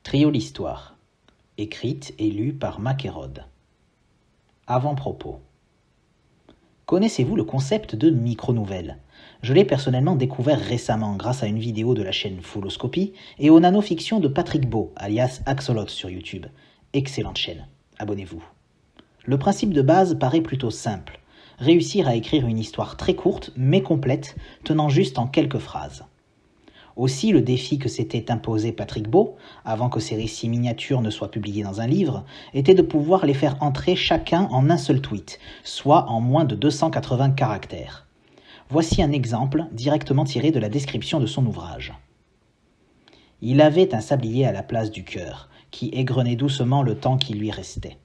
Trio l'histoire, écrite et lue par Macérode. Avant-propos. Connaissez-vous le concept de micro-nouvelle ? Je l'ai personnellement découvert récemment grâce à une vidéo de la chaîne Fulloscopy et aux nanofictions de Patrick Beau, alias Axolot sur YouTube. Excellente chaîne, abonnez-vous. Le principe de base paraît plutôt simple. Réussir à écrire une histoire très courte mais complète, tenant juste en quelques phrases. Aussi, le défi que s'était imposé Patrick Beau, avant que ses récits miniatures ne soient publiés dans un livre, était de pouvoir les faire entrer chacun en un seul tweet, soit en moins de 280 caractères. Voici un exemple directement tiré de la description de son ouvrage. Il avait un sablier à la place du cœur, qui égrenait doucement le temps qui lui restait.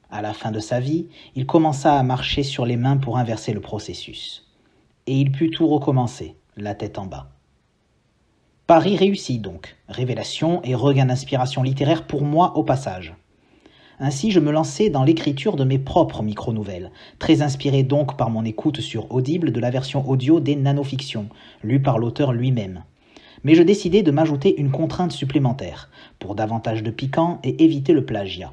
À la fin de sa vie, il commença à marcher sur les mains pour inverser le processus. Et il put tout recommencer, la tête en bas. Pari réussi donc, révélation et regain d'inspiration littéraire pour moi au passage. Ainsi je me lançai dans l'écriture de mes propres micro-nouvelles, très inspiré donc par mon écoute sur Audible de la version audio des nanofictions, lue par l'auteur lui-même. Mais je décidai de m'ajouter une contrainte supplémentaire, pour davantage de piquant et éviter le plagiat.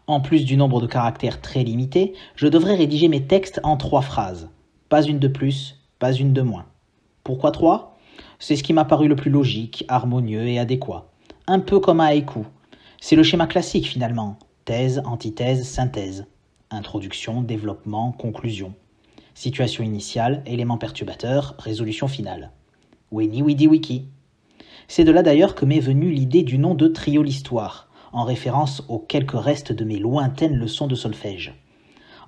En plus du nombre de caractères très limité, je devrais rédiger mes textes en 3 phrases. Pas une de plus, pas une de moins. Pourquoi 3 ? C'est ce qui m'a paru le plus logique, harmonieux et adéquat. Un peu comme un haïku. C'est le schéma classique finalement. Thèse, antithèse, synthèse. Introduction, développement, conclusion. Situation initiale, élément perturbateur, résolution finale. Weni widi wiki. C'est de là d'ailleurs que m'est venue l'idée du nom de Trio l'histoire, en référence aux quelques restes de mes lointaines leçons de solfège.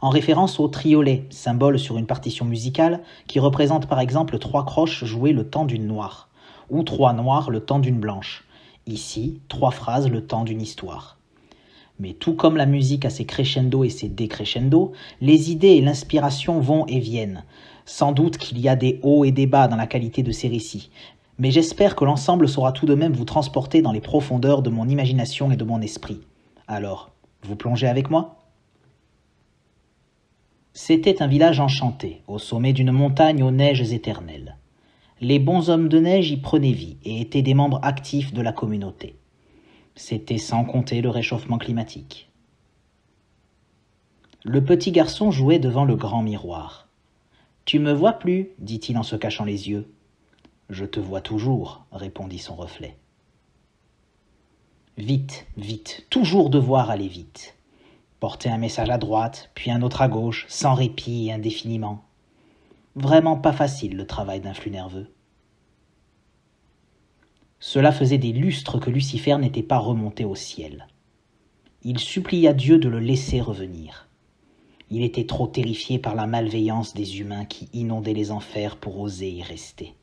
En référence au triolet, symbole sur une partition musicale qui représente par exemple 3 croches jouées le temps d'une noire, ou 3 noirs le temps d'une blanche. Ici, 3 phrases le temps d'une histoire. Mais tout comme la musique a ses crescendo et ses décrescendo, les idées et l'inspiration vont et viennent. Sans doute qu'il y a des hauts et des bas dans la qualité de ces récits, mais j'espère que l'ensemble saura tout de même vous transporter dans les profondeurs de mon imagination et de mon esprit. Alors, vous plongez avec moi ? C'était un village enchanté, au sommet d'une montagne aux neiges éternelles. Les bons hommes de neige y prenaient vie et étaient des membres actifs de la communauté. C'était sans compter le réchauffement climatique. Le petit garçon jouait devant le grand miroir. « Tu me vois plus » dit-il en se cachant les yeux. « Je te vois toujours » répondit son reflet. Vite, vite, toujours devoir aller vite. Porter un message à droite, puis un autre à gauche, sans répit et indéfiniment. Vraiment pas facile le travail d'un flux nerveux. Cela faisait des lustres que Lucifer n'était pas remonté au ciel. Il supplia Dieu de le laisser revenir. Il était trop terrifié par la malveillance des humains qui inondaient les enfers pour oser y rester.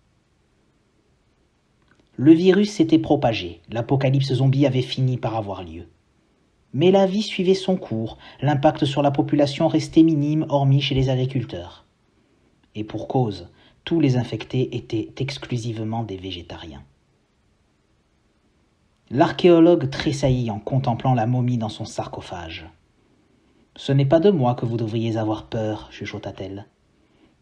Le virus s'était propagé, l'apocalypse zombie avait fini par avoir lieu. Mais la vie suivait son cours, l'impact sur la population restait minime hormis chez les agriculteurs. Et pour cause, tous les infectés étaient exclusivement des végétariens. L'archéologue tressaillit en contemplant la momie dans son sarcophage. « Ce n'est pas de moi que vous devriez avoir peur, chuchota-t-elle.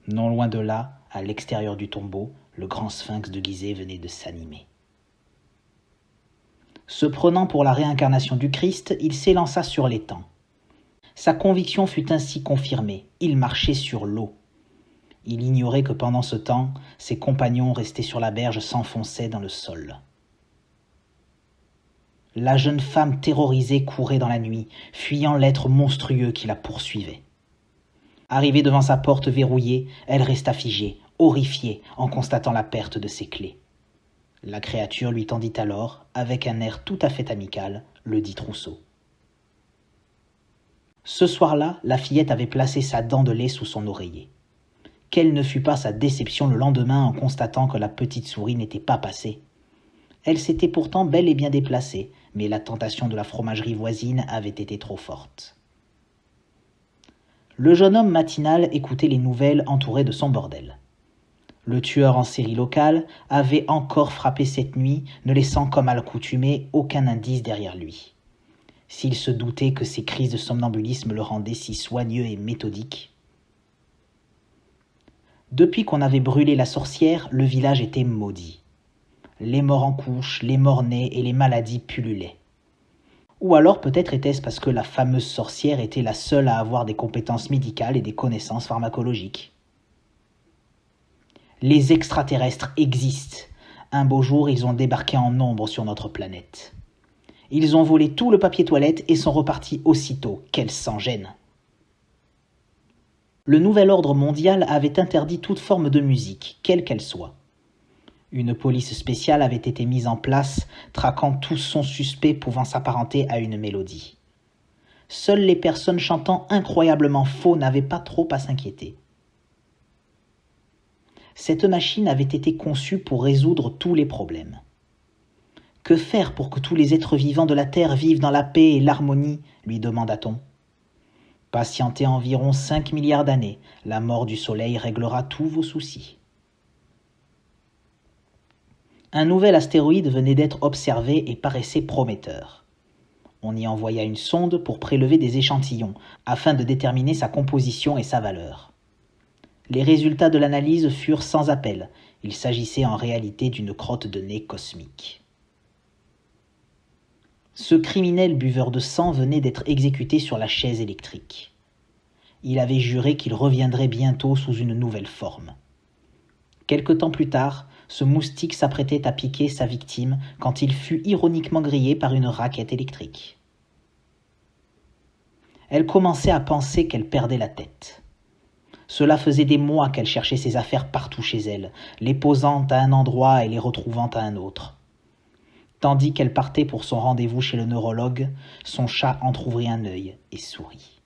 Non loin de là, à l'extérieur du tombeau, le grand sphinx de Gizeh venait de s'animer. Se prenant pour la réincarnation du Christ, il s'élança sur l'étang. Sa conviction fut ainsi confirmée, il marchait sur l'eau. Il ignorait que pendant ce temps, ses compagnons restés sur la berge s'enfonçaient dans le sol. La jeune femme terrorisée courait dans la nuit, fuyant l'être monstrueux qui la poursuivait. Arrivée devant sa porte verrouillée, elle resta figée, horrifiée en constatant la perte de ses clés. La créature lui tendit alors, avec un air tout à fait amical, le dit trousseau. Ce soir-là, la fillette avait placé sa dent de lait sous son oreiller. Quelle ne fut pas sa déception le lendemain en constatant que la petite souris n'était pas passée. Elle s'était pourtant bel et bien déplacée, mais la tentation de la fromagerie voisine avait été trop forte. Le jeune homme matinal écoutait les nouvelles entouré de son bordel. Le tueur en série local avait encore frappé cette nuit, ne laissant comme à l'accoutumée aucun indice derrière lui. S'il se doutait que ses crises de somnambulisme le rendaient si soigneux et méthodique. Depuis qu'on avait brûlé la sorcière, le village était maudit. Les morts en couche, les morts-nés et les maladies pullulaient. Ou alors peut-être était-ce parce que la fameuse sorcière était la seule à avoir des compétences médicales et des connaissances pharmacologiques. Les extraterrestres existent. Un beau jour, ils ont débarqué en nombre sur notre planète. Ils ont volé tout le papier toilette et sont repartis aussitôt. Quel sans-gêne! Le nouvel ordre mondial avait interdit toute forme de musique, quelle qu'elle soit. Une police spéciale avait été mise en place, traquant tout son suspect pouvant s'apparenter à une mélodie. Seules les personnes chantant incroyablement faux n'avaient pas trop à s'inquiéter. Cette machine avait été conçue pour résoudre tous les problèmes. Que faire pour que tous les êtres vivants de la Terre vivent dans la paix et l'harmonie, lui demanda-t-on. Patientez environ 5 milliards d'années, la mort du Soleil réglera tous vos soucis. Un nouvel astéroïde venait d'être observé et paraissait prometteur. On y envoya une sonde pour prélever des échantillons, afin de déterminer sa composition et sa valeur. Les résultats de l'analyse furent sans appel, il s'agissait en réalité d'une crotte de nez cosmique. Ce criminel buveur de sang venait d'être exécuté sur la chaise électrique. Il avait juré qu'il reviendrait bientôt sous une nouvelle forme. Quelque temps plus tard, ce moustique s'apprêtait à piquer sa victime quand il fut ironiquement grillé par une raquette électrique. Elle commençait à penser qu'elle perdait la tête. Cela faisait des mois qu'elle cherchait ses affaires partout chez elle, les posant à un endroit et les retrouvant à un autre. Tandis qu'elle partait pour son rendez-vous chez le neurologue, son chat entr'ouvrit un œil et sourit.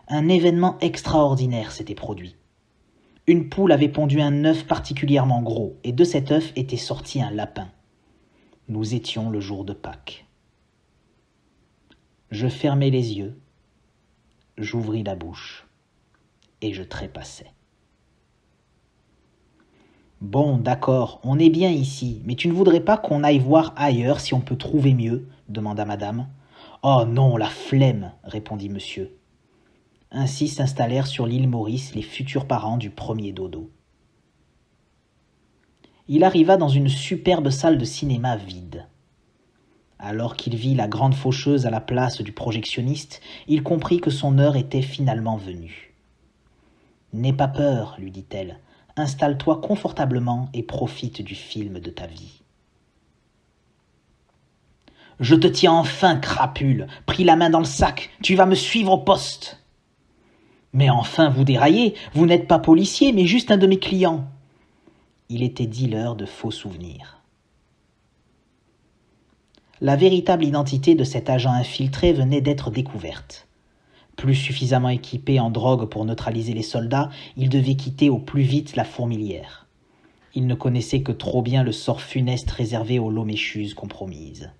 Un événement extraordinaire s'était produit. Une poule avait pondu un œuf particulièrement gros, et de cet œuf était sorti un lapin. Nous étions le jour de Pâques. Je fermai les yeux, j'ouvris la bouche, et je trépassai. Bon, d'accord, on est bien ici, mais tu ne voudrais pas qu'on aille voir ailleurs si on peut trouver mieux, demanda madame. Oh non, la flemme, répondit monsieur. Ainsi s'installèrent sur l'île Maurice les futurs parents du premier dodo. Il arriva dans une superbe salle de cinéma vide. Alors qu'il vit la grande faucheuse à la place du projectionniste, il comprit que son heure était finalement venue. « N'aie pas peur, lui dit-elle, installe-toi confortablement et profite du film de ta vie. »« Je te tiens enfin, crapule, pris la main dans le sac, tu vas me suivre au poste. »« Mais enfin, vous déraillez, vous n'êtes pas policier, mais juste un de mes clients. » Il était dealer de faux souvenirs. La véritable identité de cet agent infiltré venait d'être découverte. Plus suffisamment équipé en drogue pour neutraliser les soldats, il devait quitter au plus vite la fourmilière. Il ne connaissait que trop bien le sort funeste réservé aux lomécheuses compromises.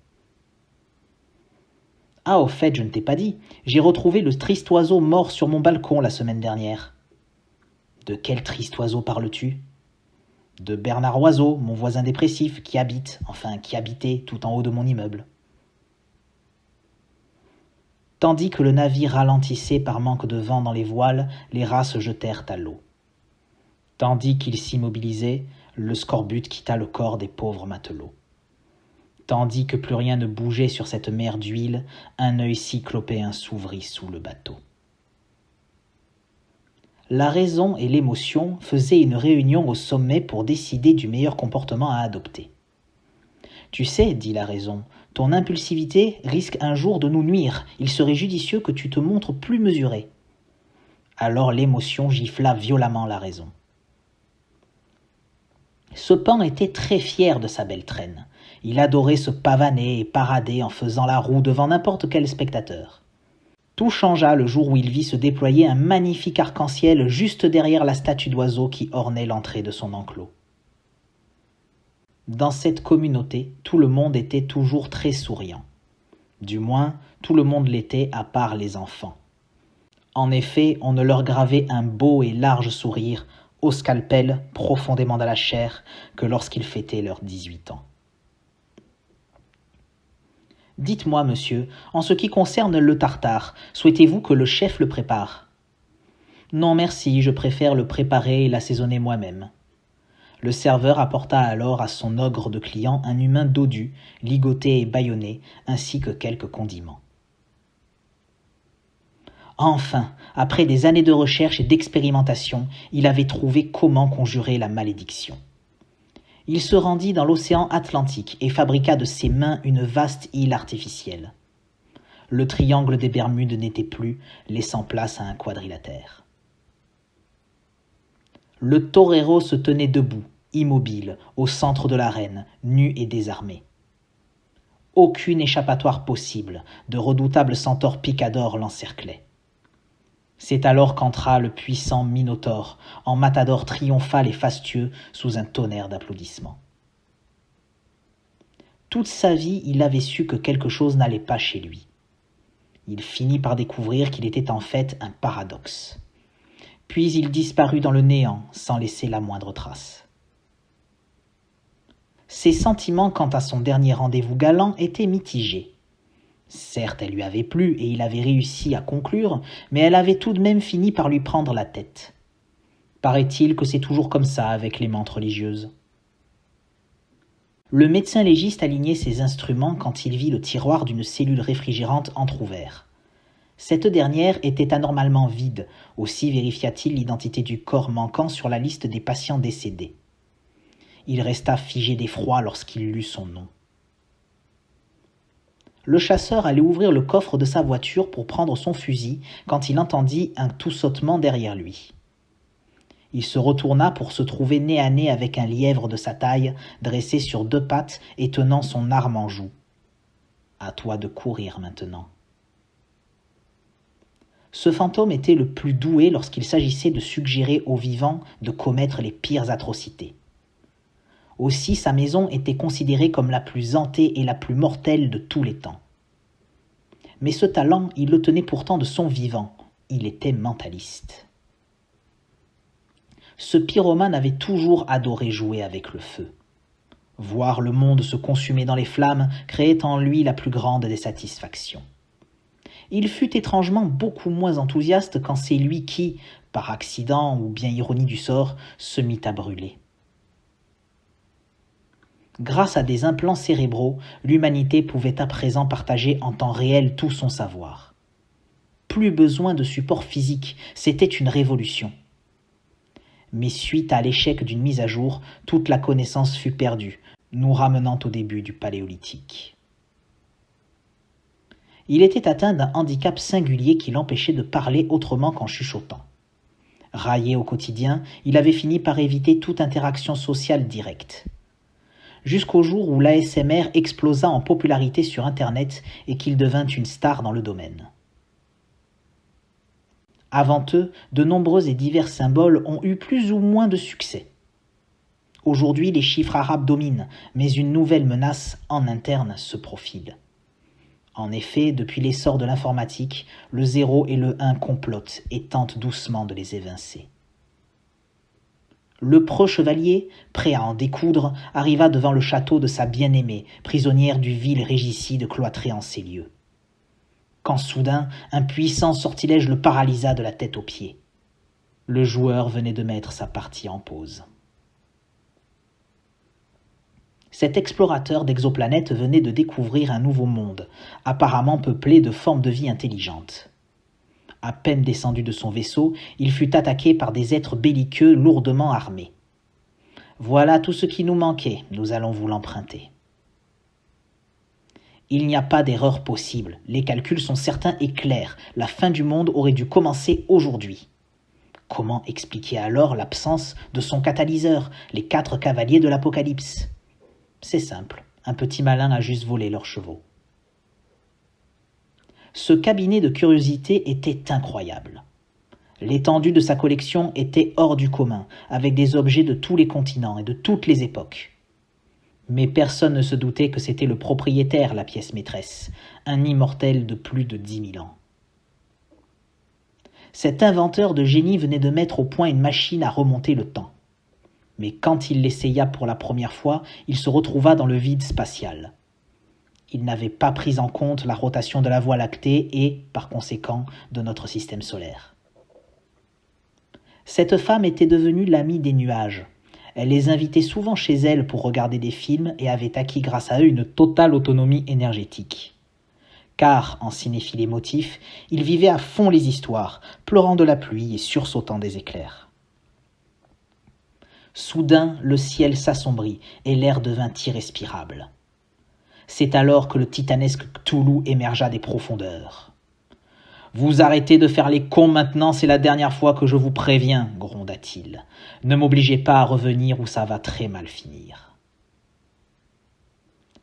« Ah, au fait, je ne t'ai pas dit, j'ai retrouvé le triste oiseau mort sur mon balcon la semaine dernière. »« De quel triste oiseau parles-tu » ? ?»« De Bernard Oiseau, mon voisin dépressif, qui habitait tout en haut de mon immeuble. » Tandis que le navire ralentissait par manque de vent dans les voiles, les rats se jetèrent à l'eau. Tandis qu'il s'immobilisait, le scorbut quitta le corps des pauvres matelots. Tandis que plus rien ne bougeait sur cette mer d'huile, un œil cyclopéen s'ouvrit sous le bateau. La raison et l'émotion faisaient une réunion au sommet pour décider du meilleur comportement à adopter. « Tu sais, dit la raison, ton impulsivité risque un jour de nous nuire. Il serait judicieux que tu te montres plus mesuré. » Alors l'émotion gifla violemment la raison. Ce Pan était très fier de sa belle traîne. Il adorait se pavaner et parader en faisant la roue devant n'importe quel spectateur. Tout changea le jour où il vit se déployer un magnifique arc-en-ciel juste derrière la statue d'oiseau qui ornait l'entrée de son enclos. Dans cette communauté, tout le monde était toujours très souriant. Du moins, tout le monde l'était à part les enfants. En effet, on ne leur gravait un beau et large sourire, au scalpel, profondément dans la chair, que lorsqu'ils fêtaient leurs 18 ans. « Dites-moi, monsieur, en ce qui concerne le tartare, souhaitez-vous que le chef le prépare ?»« Non, merci, je préfère le préparer et l'assaisonner moi-même. » Le serveur apporta alors à son ogre de client un humain dodu, ligoté et bâillonné, ainsi que quelques condiments. Enfin, après des années de recherche et d'expérimentation, il avait trouvé comment conjurer la malédiction. Il se rendit dans l'océan Atlantique et fabriqua de ses mains une vaste île artificielle. Le triangle des Bermudes n'était plus, laissant place à un quadrilatère. Le torero se tenait debout, immobile, au centre de l'arène, nu et désarmé. Aucune échappatoire possible, de redoutables centaures picadors l'encerclaient. C'est alors qu'entra le puissant Minotaure, en matador triomphal et fastueux, sous un tonnerre d'applaudissements. Toute sa vie, il avait su que quelque chose n'allait pas chez lui. Il finit par découvrir qu'il était en fait un paradoxe. Puis il disparut dans le néant, sans laisser la moindre trace. Ses sentiments quant à son dernier rendez-vous galant étaient mitigés. Certes, elle lui avait plu et il avait réussi à conclure, mais elle avait tout de même fini par lui prendre la tête. Paraît-il que c'est toujours comme ça avec les mentes religieuses. Le médecin légiste alignait ses instruments quand il vit le tiroir d'une cellule réfrigérante entr'ouvert. Cette dernière était anormalement vide, aussi vérifia-t-il l'identité du corps manquant sur la liste des patients décédés. Il resta figé d'effroi lorsqu'il lut son nom. Le chasseur allait ouvrir le coffre de sa voiture pour prendre son fusil quand il entendit un tout-sautement derrière lui. Il se retourna pour se trouver nez à nez avec un lièvre de sa taille, dressé sur 2 pattes et tenant son arme en joue. « À toi de courir maintenant. » Ce fantôme était le plus doué lorsqu'il s'agissait de suggérer aux vivants de commettre les pires atrocités. Aussi, sa maison était considérée comme la plus hantée et la plus mortelle de tous les temps. Mais ce talent, il le tenait pourtant de son vivant. Il était mentaliste. Ce pyromane avait toujours adoré jouer avec le feu. Voir le monde se consumer dans les flammes créait en lui la plus grande des satisfactions. Il fut étrangement beaucoup moins enthousiaste quand c'est lui qui, par accident ou bien ironie du sort, se mit à brûler. Grâce à des implants cérébraux, l'humanité pouvait à présent partager en temps réel tout son savoir. Plus besoin de support physique, c'était une révolution. Mais suite à l'échec d'une mise à jour, toute la connaissance fut perdue, nous ramenant au début du Paléolithique. Il était atteint d'un handicap singulier qui l'empêchait de parler autrement qu'en chuchotant. Raillé au quotidien, il avait fini par éviter toute interaction sociale directe. Jusqu'au jour où l'ASMR explosa en popularité sur Internet et qu'il devint une star dans le domaine. Avant eux, de nombreux et divers symboles ont eu plus ou moins de succès. Aujourd'hui, les chiffres arabes dominent, mais une nouvelle menace en interne se profile. En effet, depuis l'essor de l'informatique, le 0 et le 1 complotent et tentent doucement de les évincer. Le preux chevalier, prêt à en découdre, arriva devant le château de sa bien-aimée, prisonnière du vil régicide cloîtré en ces lieux. Quand soudain, un puissant sortilège le paralysa de la tête aux pieds. Le joueur venait de mettre sa partie en pause. Cet explorateur d'exoplanètes venait de découvrir un nouveau monde, apparemment peuplé de formes de vie intelligentes. À peine descendu de son vaisseau, il fut attaqué par des êtres belliqueux lourdement armés. « Voilà tout ce qui nous manquait, nous allons vous l'emprunter. » Il n'y a pas d'erreur possible, les calculs sont certains et clairs, la fin du monde aurait dû commencer aujourd'hui. Comment expliquer alors l'absence de son catalyseur, les 4 cavaliers de l'Apocalypse ? C'est simple, un petit malin a juste volé leurs chevaux. Ce cabinet de curiosités était incroyable. L'étendue de sa collection était hors du commun, avec des objets de tous les continents et de toutes les époques. Mais personne ne se doutait que c'était le propriétaire, la pièce maîtresse, un immortel de plus de 10 000 ans. Cet inventeur de génie venait de mettre au point une machine à remonter le temps. Mais quand il l'essaya pour la première fois, il se retrouva dans le vide spatial. Il n'avait pas pris en compte la rotation de la Voie lactée et, par conséquent, de notre système solaire. Cette femme était devenue l'amie des nuages. Elle les invitait souvent chez elle pour regarder des films et avait acquis grâce à eux une totale autonomie énergétique. Car, en cinéphile émotif, il vivait à fond les histoires, pleurant de la pluie et sursautant des éclairs. Soudain, le ciel s'assombrit et l'air devint irrespirable. C'est alors que le titanesque Cthulhu émergea des profondeurs. « Vous arrêtez de faire les cons maintenant, c'est la dernière fois que je vous préviens, gronda-t-il. Ne m'obligez pas à revenir ou ça va très mal finir. »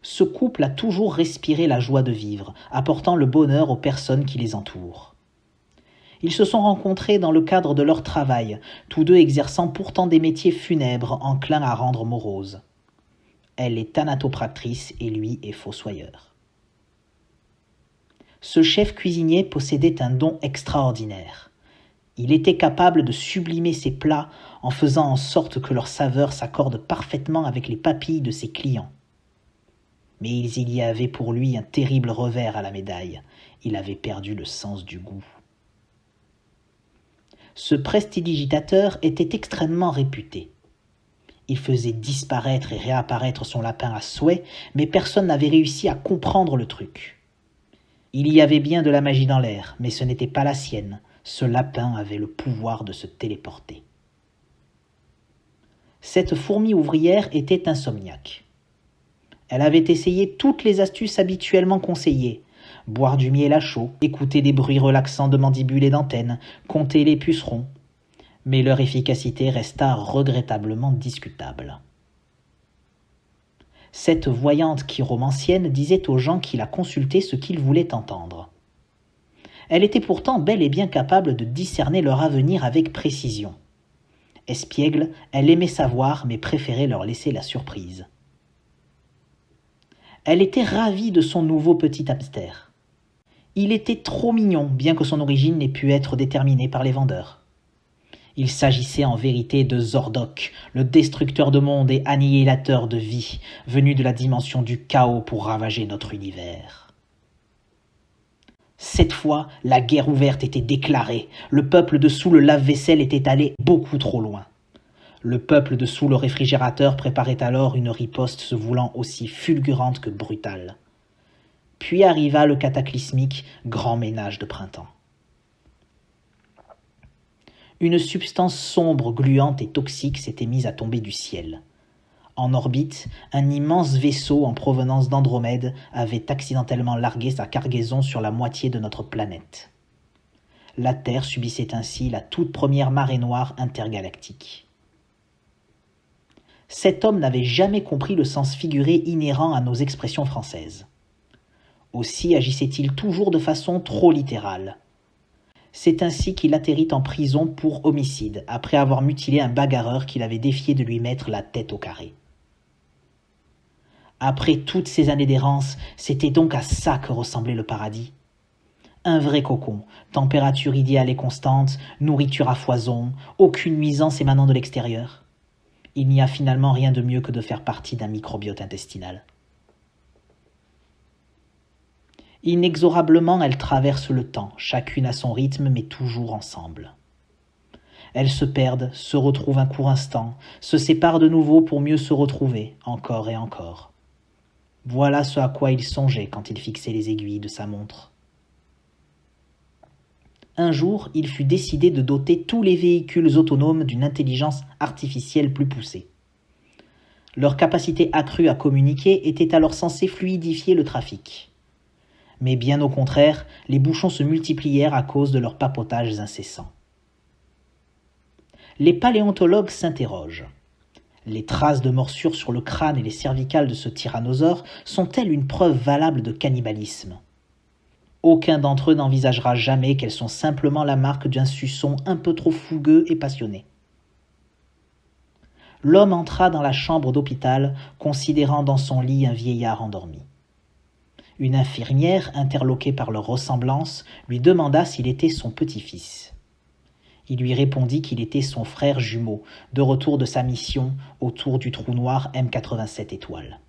Ce couple a toujours respiré la joie de vivre, apportant le bonheur aux personnes qui les entourent. Ils se sont rencontrés dans le cadre de leur travail, tous deux exerçant pourtant des métiers funèbres enclins à rendre morose. Elle est thanatopractrice et lui est fossoyeur. Ce chef cuisinier possédait un don extraordinaire. Il était capable de sublimer ses plats en faisant en sorte que leur saveur s'accorde parfaitement avec les papilles de ses clients. Mais il y avait pour lui un terrible revers à la médaille. Il avait perdu le sens du goût. Ce prestidigitateur était extrêmement réputé. Il faisait disparaître et réapparaître son lapin à souhait, mais personne n'avait réussi à comprendre le truc. Il y avait bien de la magie dans l'air, mais ce n'était pas la sienne. Ce lapin avait le pouvoir de se téléporter. Cette fourmi ouvrière était insomniaque. Elle avait essayé toutes les astuces habituellement conseillées. Boire du miel à chaud, écouter des bruits relaxants de mandibules et d'antennes, compter les pucerons. Mais leur efficacité resta regrettablement discutable. Cette voyante chiromancienne disait aux gens qui la consultaient ce qu'ils voulaient entendre. Elle était pourtant bel et bien capable de discerner leur avenir avec précision. Espiègle, elle aimait savoir mais préférait leur laisser la surprise. Elle était ravie de son nouveau petit hamster. Il était trop mignon, bien que son origine n'ait pu être déterminée par les vendeurs. Il s'agissait en vérité de Zordok, le destructeur de monde et annihilateur de vie, venu de la dimension du chaos pour ravager notre univers. Cette fois, la guerre ouverte était déclarée. Le peuple de sous le lave-vaisselle était allé beaucoup trop loin. Le peuple de sous le réfrigérateur préparait alors une riposte se voulant aussi fulgurante que brutale. Puis arriva le cataclysmique grand ménage de printemps. Une substance sombre, gluante et toxique s'était mise à tomber du ciel. En orbite, un immense vaisseau en provenance d'Andromède avait accidentellement largué sa cargaison sur la moitié de notre planète. La Terre subissait ainsi la toute première marée noire intergalactique. Cet homme n'avait jamais compris le sens figuré inhérent à nos expressions françaises. Aussi agissait-il toujours de façon trop littérale. C'est ainsi qu'il atterrit en prison pour homicide, après avoir mutilé un bagarreur qu'il avait défié de lui mettre la tête au carré. Après toutes ces années d'errance, c'était donc à ça que ressemblait le paradis. Un vrai cocon, température idéale et constante, nourriture à foison, aucune nuisance émanant de l'extérieur. Il n'y a finalement rien de mieux que de faire partie d'un microbiote intestinal. Inexorablement, elles traversent le temps, chacune à son rythme, mais toujours ensemble. Elles se perdent, se retrouvent un court instant, se séparent de nouveau pour mieux se retrouver, encore et encore. Voilà ce à quoi il songeait quand il fixait les aiguilles de sa montre. Un jour, il fut décidé de doter tous les véhicules autonomes d'une intelligence artificielle plus poussée. Leur capacité accrue à communiquer était alors censée fluidifier le trafic. Mais bien au contraire, les bouchons se multiplièrent à cause de leurs papotages incessants. Les paléontologues s'interrogent. Les traces de morsures sur le crâne et les cervicales de ce tyrannosaure sont-elles une preuve valable de cannibalisme ? Aucun d'entre eux n'envisagera jamais qu'elles sont simplement la marque d'un suçon un peu trop fougueux et passionné. L'homme entra dans la chambre d'hôpital, considérant dans son lit un vieillard endormi. Une infirmière, interloquée par leur ressemblance, lui demanda s'il était son petit-fils. Il lui répondit qu'il était son frère jumeau, de retour de sa mission autour du trou noir M87 étoiles.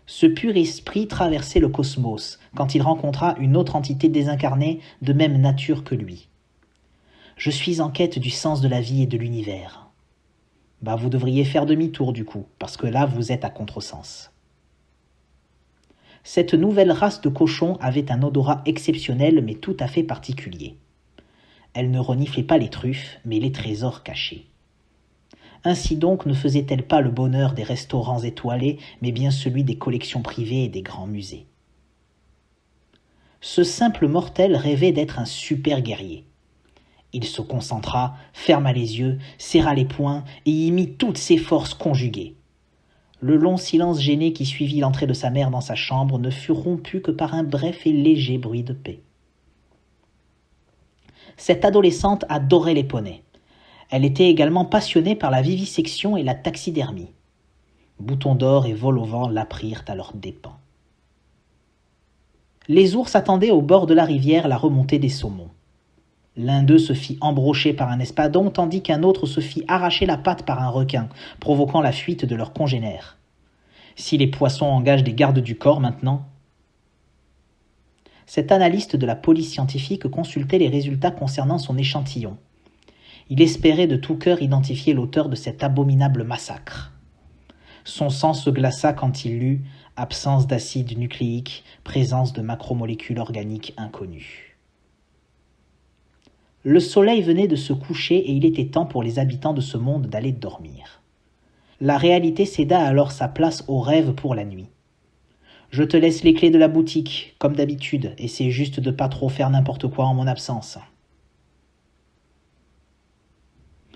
Ce pur esprit traversait le cosmos quand il rencontra une autre entité désincarnée de même nature que lui. « Je suis en quête du sens de la vie et de l'univers. Bah vous devriez faire demi-tour du coup, parce que là vous êtes à contresens. Cette nouvelle race de cochons avait un odorat exceptionnel mais tout à fait particulier. Elle ne reniflait pas les truffes, mais les trésors cachés. Ainsi donc ne faisait-elle pas le bonheur des restaurants étoilés, mais bien celui des collections privées et des grands musées. Ce simple mortel rêvait d'être un super guerrier. Il se concentra, ferma les yeux, serra les poings et y mit toutes ses forces conjuguées. Le long silence gêné qui suivit l'entrée de sa mère dans sa chambre ne fut rompu que par un bref et léger bruit de paix. Cette adolescente adorait les poneys. Elle était également passionnée par la vivisection et la taxidermie. Bouton d'or et vol au vent l'apprirent à leurs dépens. Les ours attendaient au bord de la rivière la remontée des saumons. L'un d'eux se fit embrocher par un espadon, tandis qu'un autre se fit arracher la patte par un requin, provoquant la fuite de leurs congénères. Si les poissons engagent des gardes du corps maintenant... Cet analyste de la police scientifique consultait les résultats concernant son échantillon. Il espérait de tout cœur identifier l'auteur de cet abominable massacre. Son sang se glaça quand il lut « absence d'acide nucléique, présence de macromolécules organiques inconnues ». Le soleil venait de se coucher et il était temps pour les habitants de ce monde d'aller dormir. La réalité céda alors sa place au rêve pour la nuit. Je te laisse les clés de la boutique, comme d'habitude, et c'est juste de pas trop faire n'importe quoi en mon absence.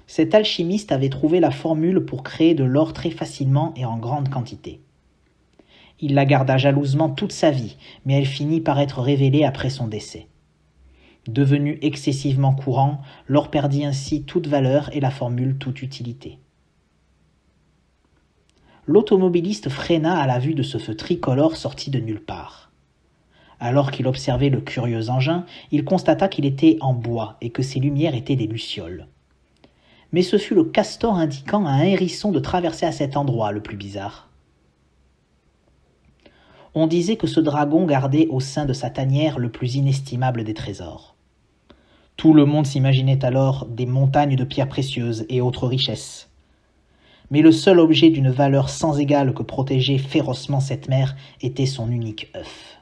Cet alchimiste avait trouvé la formule pour créer de l'or très facilement et en grande quantité. Il la garda jalousement toute sa vie, mais elle finit par être révélée après son décès. Devenu excessivement courant, l'or perdit ainsi toute valeur et la formule toute utilité. L'automobiliste freina à la vue de ce feu tricolore sorti de nulle part. Alors qu'il observait le curieux engin, il constata qu'il était en bois et que ses lumières étaient des lucioles. Mais ce fut le castor indiquant à un hérisson de traverser à cet endroit le plus bizarre. On disait que ce dragon gardait au sein de sa tanière le plus inestimable des trésors. Tout le monde s'imaginait alors des montagnes de pierres précieuses et autres richesses. Mais le seul objet d'une valeur sans égale que protégeait férocement cette mère était son unique œuf.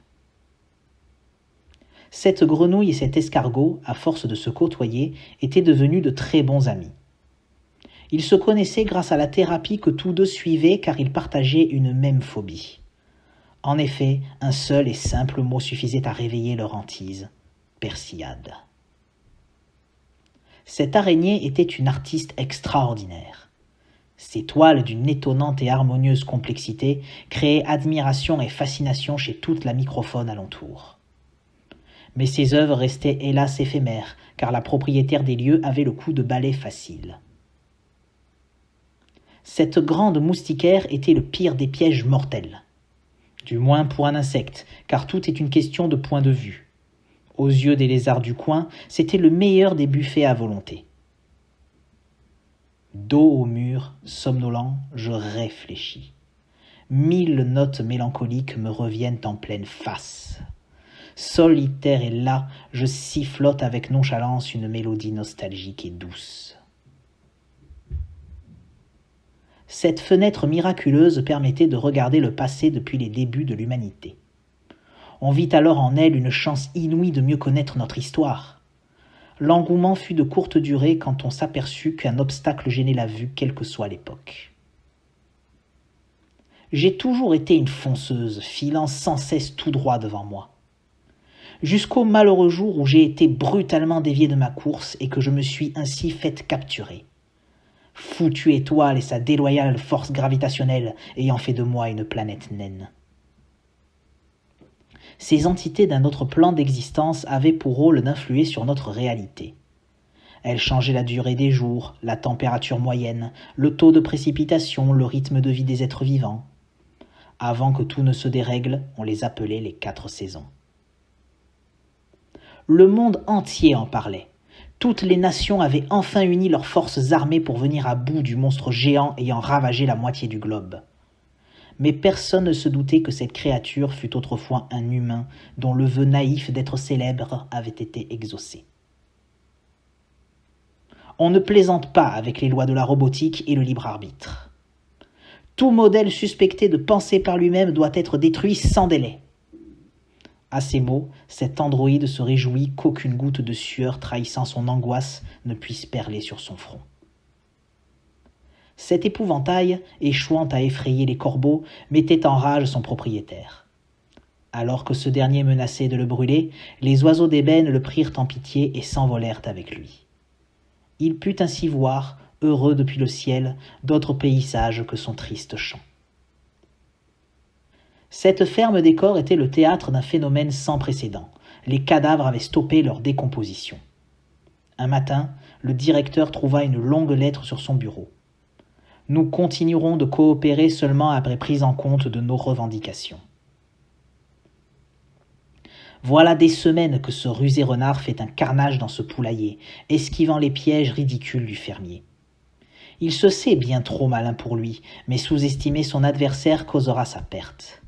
Cette grenouille et cet escargot, à force de se côtoyer, étaient devenus de très bons amis. Ils se connaissaient grâce à la thérapie que tous deux suivaient car ils partageaient une même phobie. En effet, un seul et simple mot suffisait à réveiller leur hantise. Persillade. Cette araignée était une artiste extraordinaire. Ses toiles d'une étonnante et harmonieuse complexité créaient admiration et fascination chez toute la microfaune alentour. Mais ses œuvres restaient hélas éphémères, car la propriétaire des lieux avait le coup de balai facile. Cette grande moustiquaire était le pire des pièges mortels. Du moins pour un insecte, car tout est une question de point de vue. Aux yeux des lézards du coin, c'était le meilleur des buffets à volonté. Dos au mur, somnolent, je réfléchis. 1000 notes mélancoliques me reviennent en pleine face. Solitaire et là, je sifflote avec nonchalance une mélodie nostalgique et douce. Cette fenêtre miraculeuse permettait de regarder le passé depuis les débuts de l'humanité. On vit alors en elle une chance inouïe de mieux connaître notre histoire. L'engouement fut de courte durée quand on s'aperçut qu'un obstacle gênait la vue, quelle que soit l'époque. J'ai toujours été une fonceuse, filant sans cesse tout droit devant moi. Jusqu'au malheureux jour où j'ai été brutalement dévié de ma course et que je me suis ainsi faite capturer. Foutue étoile et sa déloyale force gravitationnelle ayant fait de moi une planète naine. Ces entités d'un autre plan d'existence avaient pour rôle d'influer sur notre réalité. Elles changeaient la durée des jours, la température moyenne, le taux de précipitation, le rythme de vie des êtres vivants. Avant que tout ne se dérègle, on les appelait les 4 saisons. Le monde entier en parlait. Toutes les nations avaient enfin uni leurs forces armées pour venir à bout du monstre géant ayant ravagé la moitié du globe. Mais personne ne se doutait que cette créature fût autrefois un humain dont le vœu naïf d'être célèbre avait été exaucé. On ne plaisante pas avec les lois de la robotique et le libre arbitre. Tout modèle suspecté de penser par lui-même doit être détruit sans délai. À ces mots, cet androïde se réjouit qu'aucune goutte de sueur trahissant son angoisse ne puisse perler sur son front. Cet épouvantail, échouant à effrayer les corbeaux, mettait en rage son propriétaire. Alors que ce dernier menaçait de le brûler, les oiseaux d'ébène le prirent en pitié et s'envolèrent avec lui. Il put ainsi voir, heureux depuis le ciel, d'autres paysages que son triste chant. Cette ferme des corps était le théâtre d'un phénomène sans précédent. Les cadavres avaient stoppé leur décomposition. Un matin, le directeur trouva une longue lettre sur son bureau. « Nous continuerons de coopérer seulement après prise en compte de nos revendications. » Voilà des semaines que ce rusé renard fait un carnage dans ce poulailler, esquivant les pièges ridicules du fermier. Il se sait bien trop malin pour lui, mais sous-estimer son adversaire causera sa perte.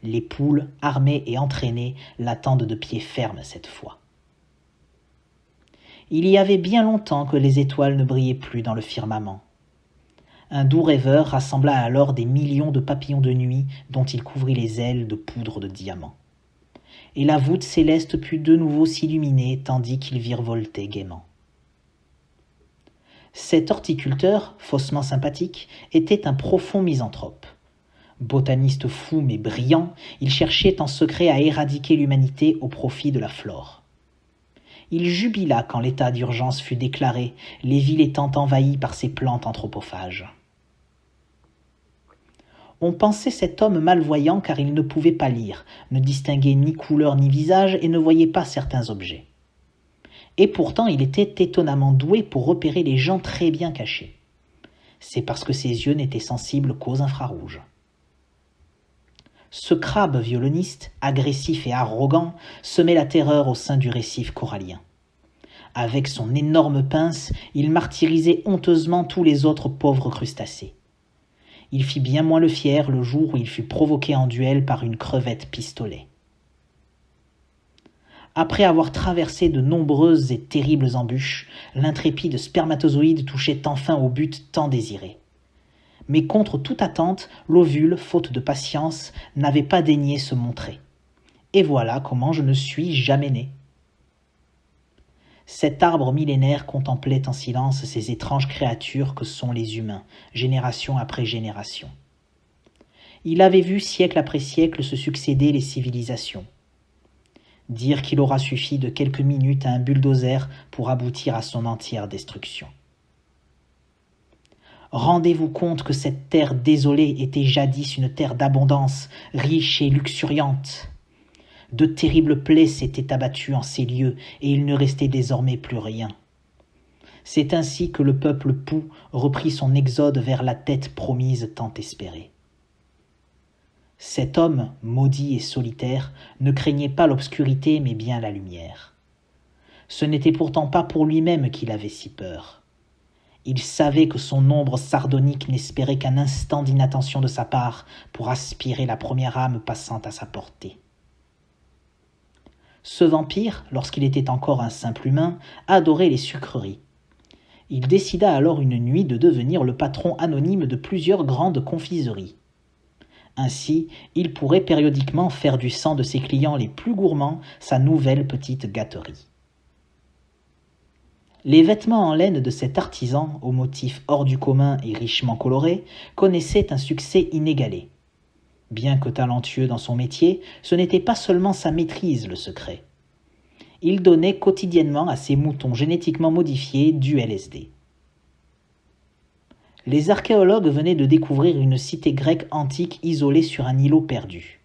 Les poules, armées et entraînées, l'attendent de pied ferme cette fois. Il y avait bien longtemps que les étoiles ne brillaient plus dans le firmament. Un doux rêveur rassembla alors des millions de papillons de nuit dont il couvrit les ailes de poudre de diamant. Et la voûte céleste put de nouveau s'illuminer tandis qu'ils virevoltaient gaiement. Cet horticulteur, faussement sympathique, était un profond misanthrope. Botaniste fou mais brillant, il cherchait en secret à éradiquer l'humanité au profit de la flore. Il jubila quand l'état d'urgence fut déclaré, les villes étant envahies par ces plantes anthropophages. On pensait cet homme malvoyant car il ne pouvait pas lire, ne distinguait ni couleur ni visage et ne voyait pas certains objets. Et pourtant il était étonnamment doué pour repérer les gens très bien cachés. C'est parce que ses yeux n'étaient sensibles qu'aux infrarouges. Ce crabe violoniste, agressif et arrogant, semait la terreur au sein du récif corallien. Avec son énorme pince, il martyrisait honteusement tous les autres pauvres crustacés. Il fit bien moins le fier le jour où il fut provoqué en duel par une crevette pistolet. Après avoir traversé de nombreuses et terribles embûches, l'intrépide spermatozoïde touchait enfin au but tant désiré. Mais contre toute attente, l'ovule, faute de patience, n'avait pas daigné se montrer. Et voilà comment je ne suis jamais né. Cet arbre millénaire contemplait en silence ces étranges créatures que sont les humains, génération après génération. Il avait vu siècle après siècle se succéder les civilisations. Dire qu'il aura suffi de quelques minutes à un bulldozer pour aboutir à son entière destruction. Rendez-vous compte que cette terre désolée était jadis une terre d'abondance, riche et luxuriante. De terribles plaies s'étaient abattues en ces lieux et il ne restait désormais plus rien. C'est ainsi que le peuple pou reprit son exode vers la tête promise tant espérée. Cet homme, maudit et solitaire, ne craignait pas l'obscurité mais bien la lumière. Ce n'était pourtant pas pour lui-même qu'il avait si peur. Il savait que son ombre sardonique n'espérait qu'un instant d'inattention de sa part pour aspirer la première âme passant à sa portée. Ce vampire, lorsqu'il était encore un simple humain, adorait les sucreries. Il décida alors une nuit de devenir le patron anonyme de plusieurs grandes confiseries. Ainsi, il pourrait périodiquement faire du sang de ses clients les plus gourmands sa nouvelle petite gâterie. Les vêtements en laine de cet artisan, aux motifs hors du commun et richement colorés, connaissaient un succès inégalé. Bien que talentueux dans son métier, ce n'était pas seulement sa maîtrise le secret. Il donnait quotidiennement à ses moutons génétiquement modifiés du LSD. Les archéologues venaient de découvrir une cité grecque antique isolée sur un îlot perdu.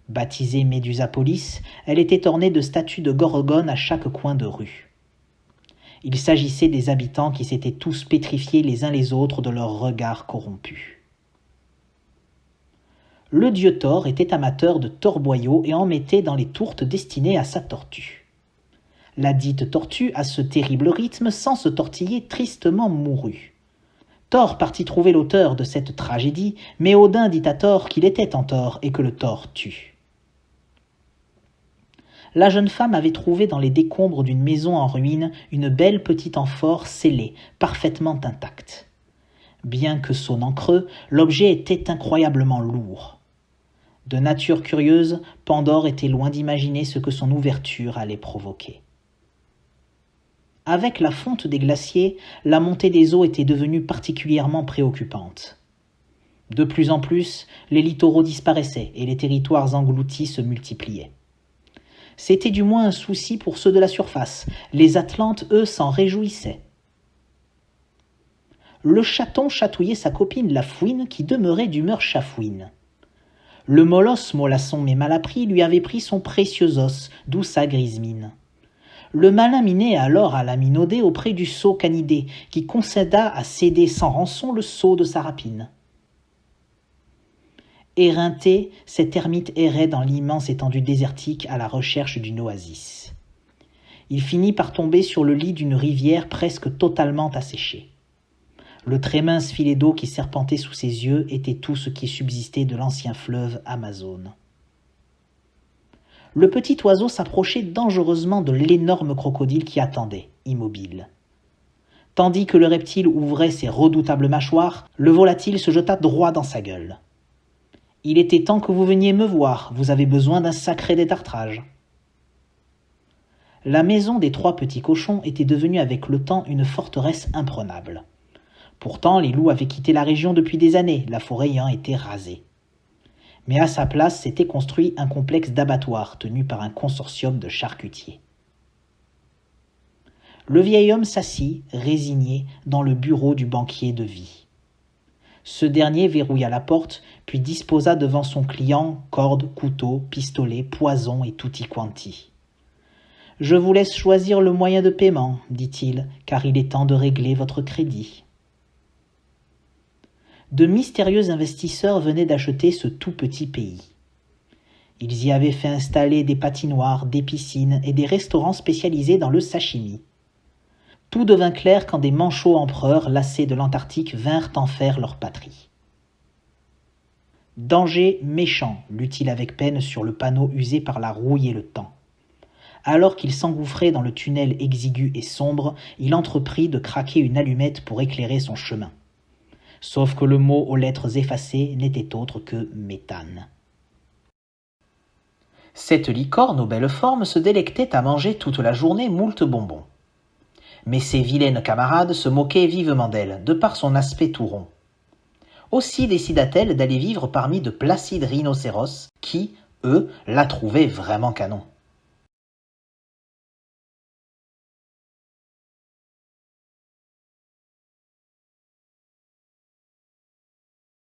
Baptisée Médusapolis, elle était ornée de statues de gorgones à chaque coin de rue. Il s'agissait des habitants qui s'étaient tous pétrifiés les uns les autres de leurs regards corrompus. Le dieu Thor était amateur de torboyaux et en mettait dans les tourtes destinées à sa tortue. La dite tortue, à ce terrible rythme, sans se tortiller, tristement mourut. Thor partit trouver l'auteur de cette tragédie, mais Odin dit à Thor qu'il était en tort et que le tort tue. la jeune femme avait trouvé dans les décombres d'une maison en ruine une belle petite amphore scellée, parfaitement intacte. Bien que sonnant creux, l'objet était incroyablement lourd. De nature curieuse, Pandore était loin d'imaginer ce que son ouverture allait provoquer. Avec la fonte des glaciers, la montée des eaux était devenue particulièrement préoccupante. De plus en plus, les littoraux disparaissaient et les territoires engloutis se multipliaient. C'était du moins un souci pour ceux de la surface. Les Atlantes, eux, s'en réjouissaient. Le chaton chatouillait sa copine la fouine qui demeurait d'humeur chafouine. Le molosse, mollasson mais mal appris, lui avait pris son précieux os, d'où sa grise mine. Le malin minet alors alla minauder auprès du sot canidé, qui concéda à céder sans rançon le sceau de sa rapine. Éreinté, cet ermite errait dans l'immense étendue désertique à la recherche d'une oasis. Il finit par tomber sur le lit d'une rivière presque totalement asséchée. Le très mince filet d'eau qui serpentait sous ses yeux était tout ce qui subsistait de l'ancien fleuve Amazone. Le petit oiseau s'approchait dangereusement de l'énorme crocodile qui attendait, immobile. Tandis que le reptile ouvrait ses redoutables mâchoires, le volatile se jeta droit dans sa gueule. « Il était temps que vous veniez me voir, vous avez besoin d'un sacré détartrage. » La maison des 3 petits cochons était devenue avec le temps une forteresse imprenable. Pourtant, les loups avaient quitté la région depuis des années, la forêt ayant été rasée. Mais à sa place s'était construit un complexe d'abattoirs tenu par un consortium de charcutiers. Le vieil homme s'assit, résigné, dans le bureau du banquier de vie. Ce dernier verrouilla la porte, puis disposa devant son client cordes, couteaux, pistolets, poisons et tutti quanti. « Je vous laisse choisir le moyen de paiement, dit-il, car il est temps de régler votre crédit. » De mystérieux investisseurs venaient d'acheter ce tout petit pays. Ils y avaient fait installer des patinoires, des piscines et des restaurants spécialisés dans le sashimi. Tout devint clair quand des manchots empereurs lassés de l'Antarctique vinrent en faire leur patrie. « Danger méchant » lut-il avec peine sur le panneau usé par la rouille et le temps. Alors qu'il s'engouffrait dans le tunnel exigu et sombre, il entreprit de craquer une allumette pour éclairer son chemin. Sauf que le mot aux lettres effacées n'était autre que méthane. Cette licorne aux belles formes se délectait à manger toute la journée moult bonbons. Mais ses vilaines camarades se moquaient vivement d'elle, de par son aspect tout rond. Aussi décida-t-elle d'aller vivre parmi de placides rhinocéros qui, eux, la trouvaient vraiment canon.